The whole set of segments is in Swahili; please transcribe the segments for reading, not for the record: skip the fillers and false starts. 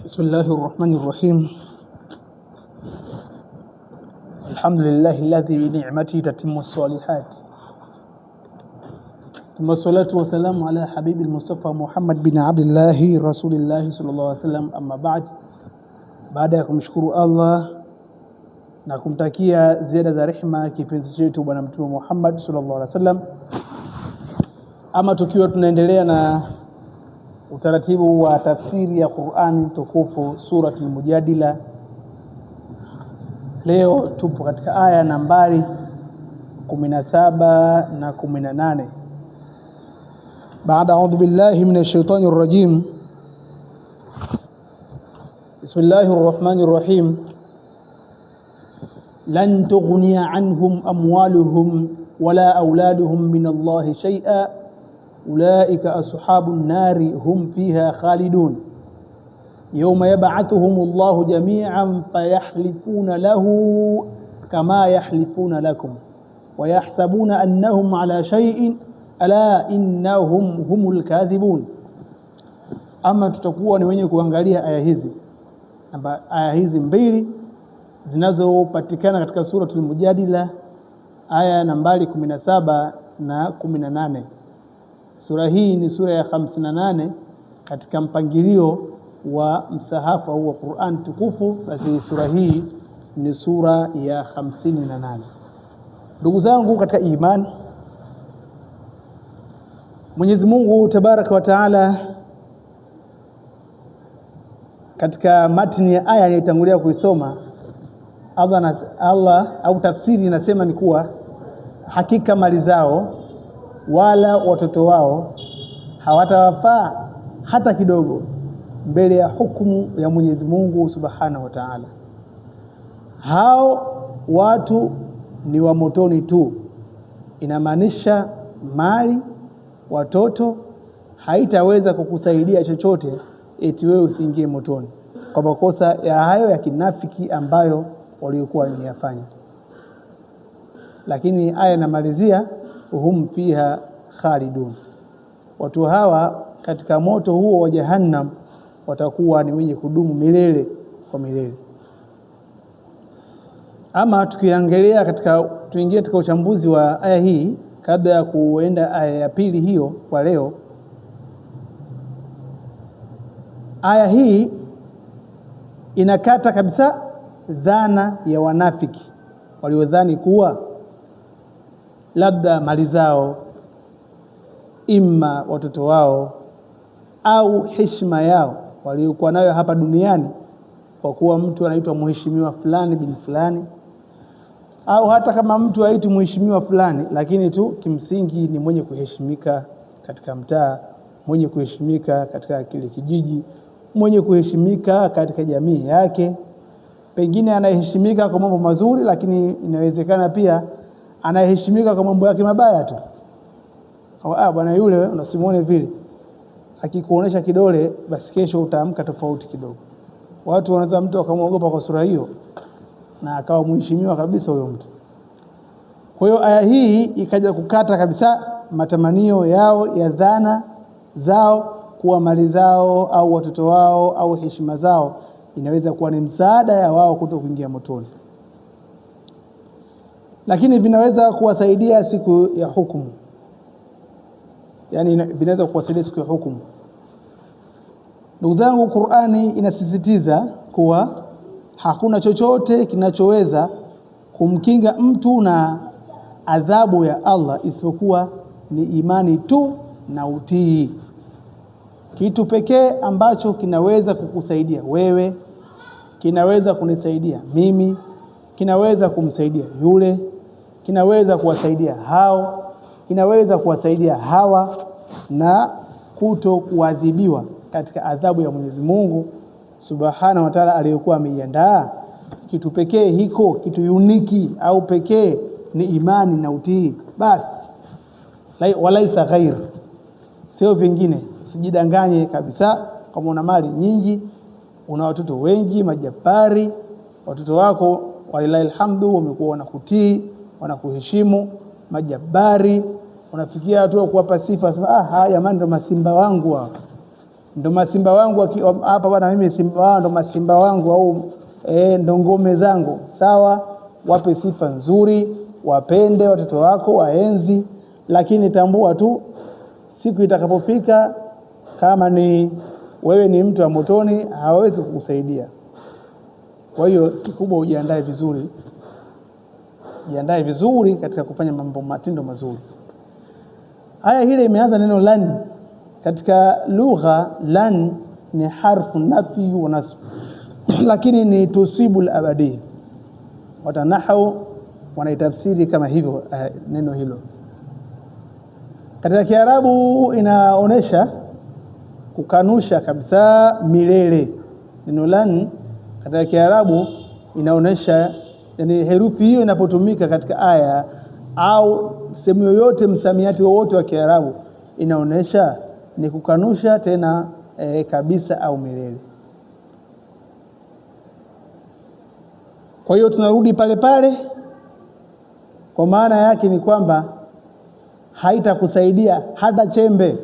بسم الله الرحمن الرحيم. الحمد لله الذي بنعمته تتم الصالحات، ثم الصلاة والسلام على حبيب المصطفى محمد بن عبد الله رسول الله صلى الله عليه وسلم. أما بعد, baada ya kumshukuru Allah na kumtakia ziada za rehema kipenzi chetu bwana mtume Muhammad sallallahu alaihi wasallam, ama tukiwa tunaendelea na utaratibu wa tafsiri ya Qur'ani tukufu surati al-Mujadila, leo tupo katika aya nambari 17 na 18. Baada a'udhu billahi minash shaitani rrajim. Bismillahir rahmanir rahim. Lan tughniya anhum amwaluhum wala auladuhum min Allahi shay'a أولئك أصحاب النار هم فيها خالدون يوم يبعثهم الله جميعا فيحلفون له كما يحلفون لكم ويحسبون أنهم على شيء ألا إنهم هم الكاذبون. Ama tutakuwa ni wenye kuangalia aya hizi mbili zinazopatikana katika suratul Mujadila, aya nambari 17 na 18. Sura hii ni sura ya 58 katika mpangilio wa msahafu au wa Qur'an tukufu, basi sura hii ni sura ya 58. Ndugu zangu katika imani, Mwenyezi Mungu Tabaraka wa Taala katika matni ya aya iliyotangulia kuisoma, Allah au tafsiri inasema ni kuwa hakika mali zao wala watoto wao hawatawafaa hata kidogo mbele ya hukumu ya Mwenyezi Mungu Subhanahu wa Ta'ala. Hao watu ni wa motoni tu. Inamaanisha mali, watoto haitaweza kukusaidia chochote eti wewe usiingie motoni kwa makosa ya hayo ya kinafiki ambayo waliokuwa wanayafanya. Lakini aya inamalizia hum fiha khalidun, watu hawa katika moto huo wa Jahannam watakuwa ni wenye kudumu milele kwa milele. Ama tukiangalia tuingie katika uchambuzi wa aya hii kabla ya kuenda aya ya pili hiyo kwa leo. Aya hii inakata kabisa dhana ya wanafiki waliodhani kuwa labda mali zao, imma watoto wao, au heshima yao waliokuwa nayo hapa duniani, kwa kuwa mtu anaitwa mheshimiwa fulani bin fulani, au hata kama mtu haitwi mheshimiwa fulani lakini tu kimsingi ni mwenye kuheshimika katika mtaa, mwenye kuheshimika katika kile kijiji, mwenye kuheshimika katika jamii yake. Pengine anaheshimika kwa mambo mazuri, lakini inawezekana pia anaheshimika kwa mambo yake mabaya tu. Bwana yule unasimuone vile, akikuonesha kidole basi kesho utaamka tofauti kidogo. Watu wanaweza mtu akamwogopa kwa sura hiyo na akawa mheshimiwa kabisa huyo mtu. Kwa hiyo aya hii ikaja kukata kabisa matamanio yao ya dhana zao kuwa mali zao au watoto wao au heshima zao inaweza kuwa ni msaada ya wao kuto kuingia motoni, lakini vinaweza kuwasaidia siku ya hukumu. Yani vinaweza kuwasaidia siku ya hukumu. Ndugu zangu, Qur'ani inasisitiza kuwa hakuna chochote kinachoweza kumkinga mtu na adhabu ya Allah isipokuwa ni imani tu na utii. Kitu pekee ambacho kinaweza kukusaidia wewe, kinaweza kunisaidia mimi, kinaweza kumsaidia yule, kinaweza kuwasaidia hao, kinaweza kuwasaidia hawa na kuto kuadhibiwa katika adhabu ya Mwenyezi Mungu Subhanahu wa Ta'ala aliyokuwa ameiandaa. Kitu pekee hiko, kitu uniki au pekee ni imani na utii. Basi walaisa ghair, sio vingine. Usijidanganye kabisa kama una mali nyingi, una watoto wengi majabari, watoto wako walilahi alhamdu wamekuwa wanakutii, wanakuheshimu, majabari, unafikia hatua kuwapa sifa, sema jamani ndo masimba wangu hao. ndo masimba wangu hapa bwana, mimi simba wao ndo masimba wangu, au ndo ngome zangu. Sawa, wape sifa nzuri, wapende watoto wako, waenzi, lakini tambua tu siku itakapofika, kama ni wewe ni mtu wa motoni, hawezi kukusaidia. Kwa hiyo kikubwa ujiandae vizuri, jiandae vizuri katika kufanya matendo mazuri. Aya hile imeanza neno lan. Katika lugha lan ni harfu nafi wa nasb, lakini ni tusibul abadi. Watanahau wanaitafsiri kama hivyo neno hilo. Katika Kiarabu inaonesha kukanusha kabisa milele. Neno lan katika Kiarabu inaonesha, yani herufi hiyo inapotumika katika aya au sehemu yoyote, msamiati wowote wa Kiarabu, inaonesha ni kukanusha tena kabisa au milele. Kwa hiyo tunarudi pale pale, kwa maana yake ni kwamba haitakusaidia hata chembe.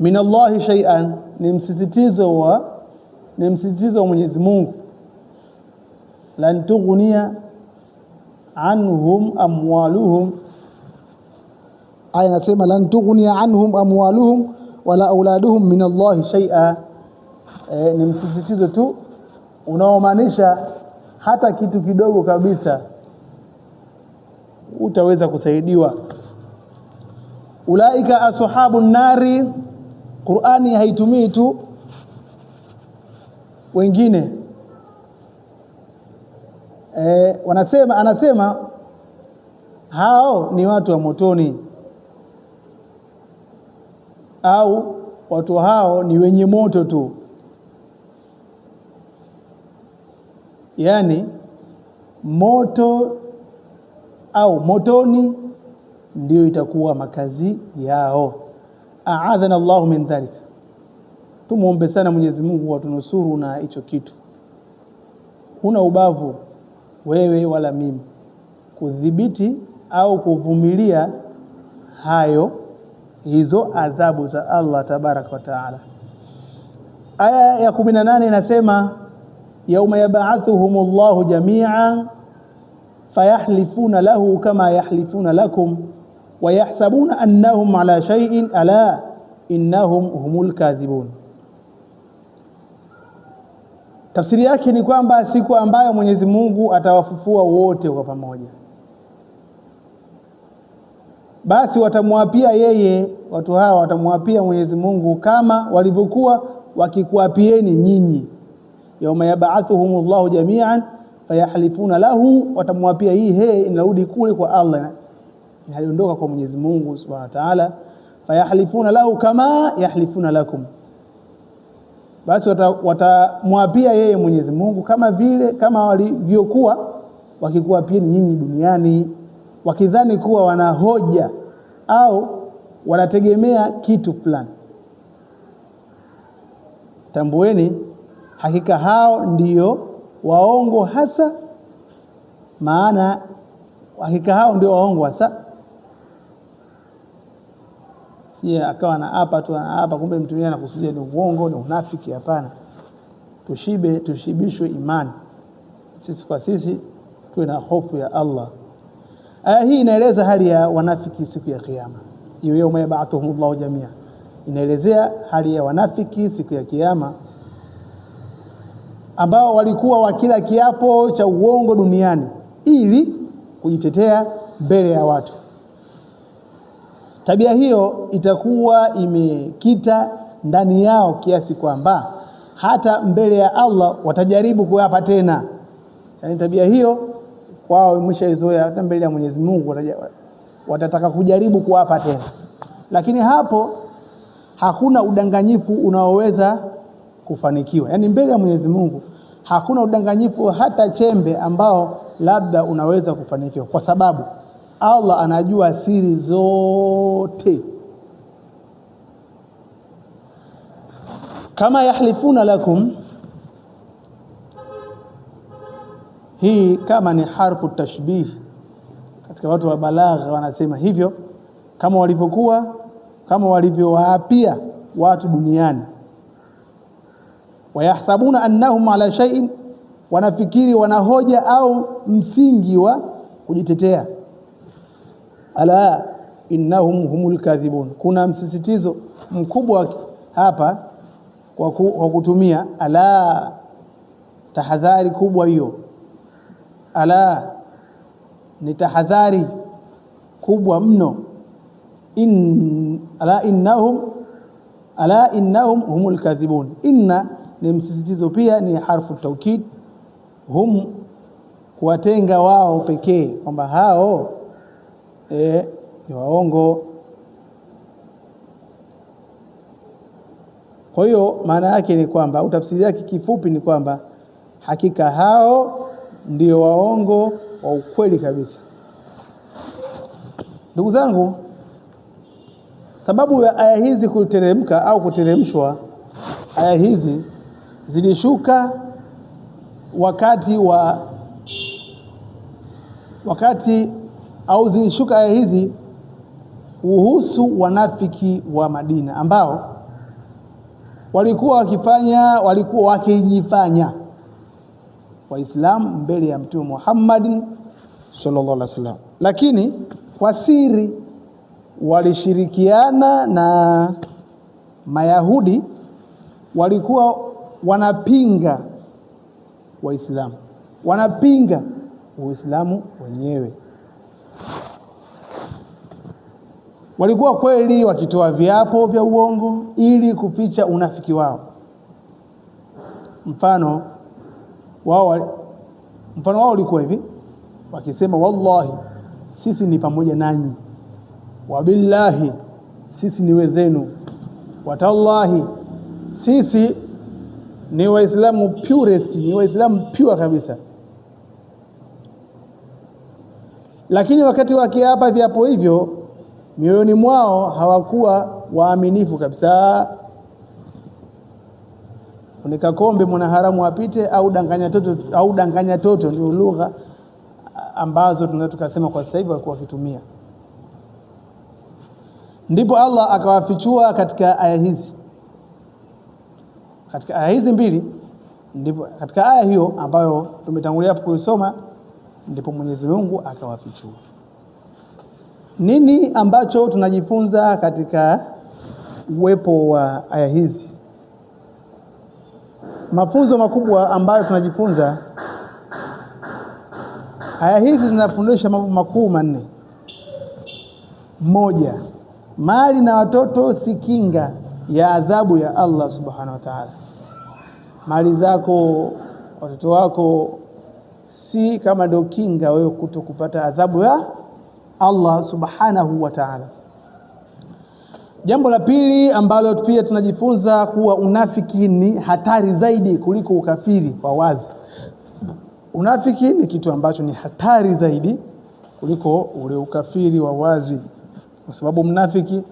Minallahi shay'an ni msisitizo wa Mwenyezi Mungu. Lan tughniya anhum amwaluhum, aya nasema lan tughniya anhum amwaluhum wala auladuhum minallahi shay'a. Ni msisitizo tu unaomaanisha hata kitu kidogo kabisa utaweza kusaidiwa. Ulaika ashabun nari, Qur'ani haitumii tu wengine. Anasema hao ni watu wa motoni, au watu hao ni wenye moto tu. Yani moto au motoni ndio itakuwa makazi yao. A'adhana Allahu min dhalik. Tumuombe sana Mwenyezi Mungu atunusuru na hicho kitu. Huna ubavu wewe wala mimi kudhibiti au kuvumilia hizo adhabu za Allah tabaraka wa taala. Aya ya 18 inasema yauma yab'athuhumullahu jami'an fayahlifuna lahu kama yahlifuna lakum wa yahsabuna annahum ala shay'in ala innahum humul kadhibun. Tafsiri yake ni kwamba siku ambayo Mwenyezi Mungu atawafufua wote kwa pamoja, basi watamwapia yeye, watu hawa watamwapia Mwenyezi Mungu kama walivyokuwa wakikuapieni nyinyi. Yauma yab'athuhumullahu jami'an fayahlifuna lahu, watamwapia hii inarudi kule kwa Allah, inaondoka kwa Mwenyezi Mungu Subhanahu wa Ta'ala. Fayahlifuna lahu kama yahlifuna lakum, basi watamwapia yeye Mwenyezi Mungu kama walivyokuwa wakikuapieni nyinyi duniani, wakidhani kuwa wana hoja au wanategemea kitu fulani. Tambueni hakika hao ndio waongo hasa, maana hakika hao ndio waongo hasa. Si akawa na hapa kumbe mtu yeye anakusudia ni uongo, ni unafiki. Hapana, tushibishwe imani sisi kwa sisi, tuwe na hofu ya Allah. Aya hii inaeleza hali ya wanafiki siku ya kiyama. Hiyo yauma yab'athuhumullahu jamia inaelezea hali ya wanafiki siku ya kiyama, ambao walikuwa wakila kiapo cha uongo duniani ili kujitetea mbele ya watu. Tabia hiyo itakuwa imekita ndani yao kiasi kwamba hata mbele ya Allah watajaribu kuapa tena. Yani tabia hiyo kwao imeshaizoea, hata mbele ya Mwenyezi Mungu watataka kujaribu kuapa tena. Lakini hapo hakuna udanganyifu unaoweza kufanikiwa. Yani mbele ya Mwenyezi Mungu hakuna udanganyifu hata chembe ambao labda unaweza kufanikiwa, kwa sababu Allah anajua siri zote. Kama yahlifuna lakum, hii kama ni harfu tashbih. Katika watu wa balagha wanasema hivyo, kama walivyokuwa kama walivyowaapia watu duniani. Wayahsabuna annahum ala shay'in, wanafikiri wanahoja au msingi wa kujitetea. Ala innahum humul kadhibun. Kuna msisitizo mkubwa hapa kwa kutumia ala, tahadhari kubwa hiyo. Ala ni tahadhari kubwa mno. Ala innahum humul kadhibun. Inna ni msisitizo pia, ni harfu taukid. Hum kuwatenga wao pekee, kwamba hao ni waongo. Kwa hiyo maana yake ni kwamba, utafsiri yake kifupi ni kwamba hakika hao ndio waongo wa ukweli kabisa. Ndugu zangu, sababu ya aya hizi kuteremka au kuteremshwa, aya hizi zilishuka zilishuka aya hizi kuhusu wanafiki wa Madina ambao walikuwa wakijifanya Waislamu mbele ya Mtume Muhammad sallallahu alaihi wasallam, lakini kwa siri walishirikiana na Mayahudi. Walikuwa wanapinga Waislamu, wanapinga Uislamu wenyewe. Walikuwa kweli wakitoa viapo vya uongo ili kuficha unafiki wao. Mfano wao ulikuwa hivi, wakisema wallahi sisi ni pamoja nanyi, wabillahi sisi ni wezenu, watallahi sisi ni Waislamu purest, ni Waislamu pure kabisa. Lakini wakati wakiapa viapo hivyo, mioyoni mwao hawakuwa waaminifu kabisa. Unika kombe mwana haramu apite, au danganya toto ndio lugha ambazo tunaweza tukasema kwa sasa hivi walikuwa wakitumia. Ndipo Allah akawafichua katika aya hizi. Katika aya hizi mbili, ndipo katika aya hiyo ambayo tumetangulia kusoma, ndipo Mwenyezi Mungu akawafichua. Nini ambacho tunajifunza katika uwepo wa aya hizi? Mafunzo makubwa ambayo tunajifunza, aya hizi zinafundisha mambo makuu manne. Moja, mali na watoto si kinga ya adhabu ya Allah subhanahu wa ta'ala. Mali zako, watoto wako si kama ndio kinga wewe kutokupata adhabu ya Allah subhanahu wa ta'ala. Jambo la pili ambalo pia tunajifunza, kuwa unafiki ni hatari zaidi kuliko ukafiri wa wazi. Unafiki ni kitu ambacho ni hatari zaidi kuliko ule ukafiri wa wazi, kwa sababu mnafiki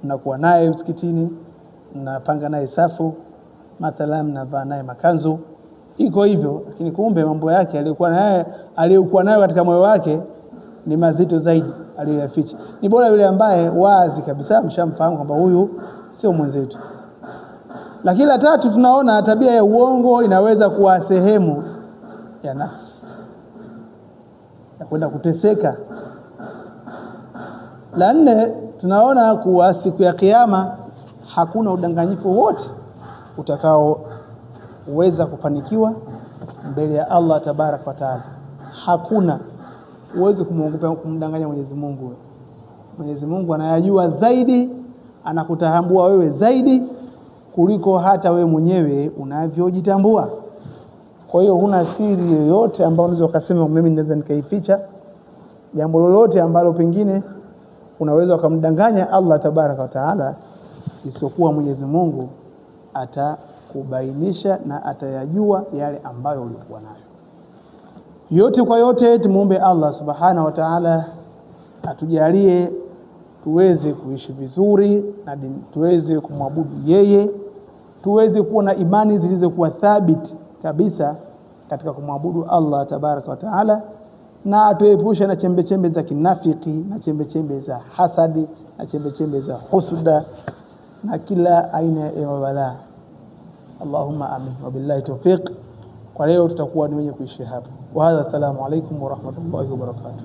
mnakuwa naye msikitini, mnapanga naye safu, mathalan mnavaa naye makanzu, iko hivyo, lakini kumbe mambo yake aliyokuwa nayo katika moyo wake ni mazito zaidi aliyoyaficha. Ni bora yule ambaye wazi kabisa mshamfahamu kwamba huyu sio mwenzetu. Lakini la tatu, tunaona tabia ya uongo inaweza kuwa sehemu ya nafsi ya kwenda kuteseka. La nne, tunaona kuwa siku ya Kiyama hakuna udanganyifu wote utakaoweza kufanikiwa mbele ya Allah tabarak wa taala. Hakuna, uweze kumdanganya Mwenyezi Mungu. Mwenyezi Mungu anayajua zaidi, anakutambua wewe zaidi kuliko hata wewe mwenyewe unavyojitambua. Kwa hiyo huna siri yoyote ambayo unaweza kusema mimi naweza nikaificha. Jambo lolote ambalo pengine unaweza kumdanganya Allah tabaraka wa taala, isipokuwa Mwenyezi Mungu atakubainisha na atayajua yale ambayo ulikuwa nayo. Yote kwa yote, tumuombe Allah subhanahu wa ta'ala atujalie tuweze kuishi vizuri na tuweze kumwabudu yeye, tuweze kuwa na imani zilizokuwa thabiti kabisa katika kumwabudu Allah tabaraka wa taala, na atuepushe na chembe chembe za kinafiki na chembe chembe za hasadi na chembe chembe za husuda na kila aina ya mabalaa. Allahumma amin. Wabillahi tawfiq. Kwa leo tutakuwa ni wenye kuishi hapa. Wa hadha, assalamu alaykum wa rahmatullahi wa barakatuh.